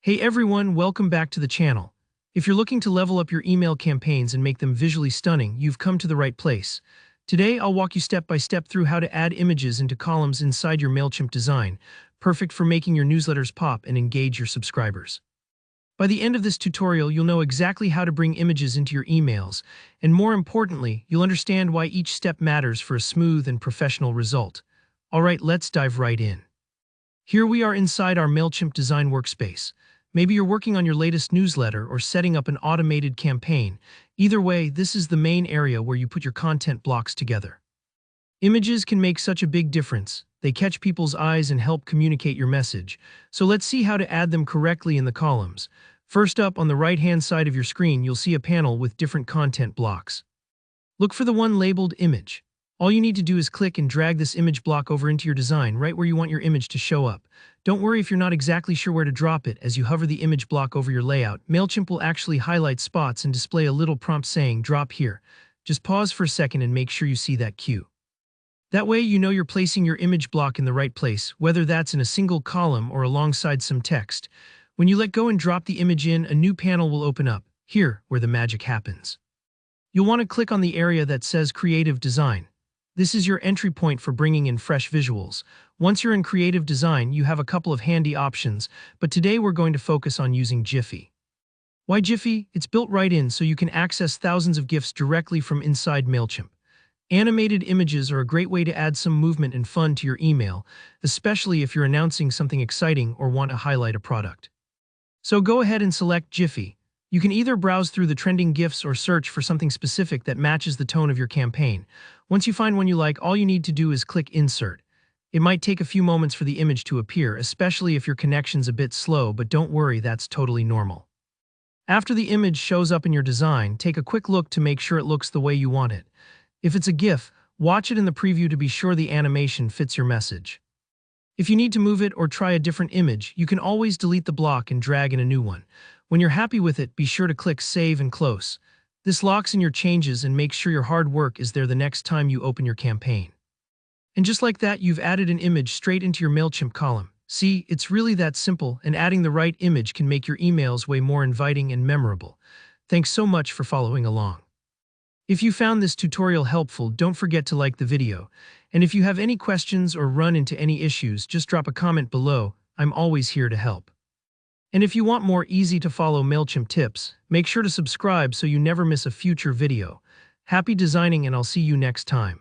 Hey everyone, welcome back to the channel. If you're looking to level up your email campaigns and make them visually stunning, you've come to the right place. Today, I'll walk you step by step through how to add images into columns inside your Mailchimp design, perfect for making your newsletters pop and engage your subscribers. By the end of this tutorial, you'll know exactly how to bring images into your emails, and more importantly, you'll understand why each step matters for a smooth and professional result. Alright, let's dive right in. Here we are inside our Mailchimp design workspace. Maybe you're working on your latest newsletter or setting up an automated campaign. Either way, this is the main area where you put your content blocks together. Images can make such a big difference. They catch people's eyes and help communicate your message. So let's see how to add them correctly in the columns. First up, on the right-hand side of your screen, you'll see a panel with different content blocks. Look for the one labeled Image. All you need to do is click and drag this image block over into your design, right where you want your image to show up. Don't worry if you're not exactly sure where to drop it. As you hover the image block over your layout, Mailchimp will actually highlight spots and display a little prompt saying, "Drop here." Just pause for a second and make sure you see that cue. That way you know you're placing your image block in the right place, whether that's in a single column or alongside some text. When you let go and drop the image in, a new panel will open up, here where the magic happens. You'll want to click on the area that says Creative Design. This is your entry point for bringing in fresh visuals. Once you're in creative design, you have a couple of handy options, but today we're going to focus on using Giphy. Why Giphy? It's built right in so you can access thousands of GIFs directly from inside Mailchimp. Animated images are a great way to add some movement and fun to your email, especially if you're announcing something exciting or want to highlight a product. So go ahead and select Giphy. You can either browse through the trending GIFs or search for something specific that matches the tone of your campaign. Once you find one you like, all you need to do is click Insert. It might take a few moments for the image to appear, especially if your connection's a bit slow, but don't worry, that's totally normal. After the image shows up in your design, take a quick look to make sure it looks the way you want it. If it's a GIF, watch it in the preview to be sure the animation fits your message. If you need to move it or try a different image, you can always delete the block and drag in a new one. When you're happy with it, be sure to click Save and Close. This locks in your changes and makes sure your hard work is there the next time you open your campaign. And just like that, you've added an image straight into your Mailchimp column. See, it's really that simple, and adding the right image can make your emails way more inviting and memorable. Thanks so much for following along. If you found this tutorial helpful, don't forget to like the video. And if you have any questions or run into any issues, just drop a comment below. I'm always here to help. And if you want more easy-to-follow Mailchimp tips, make sure to subscribe so you never miss a future video. Happy designing, and I'll see you next time.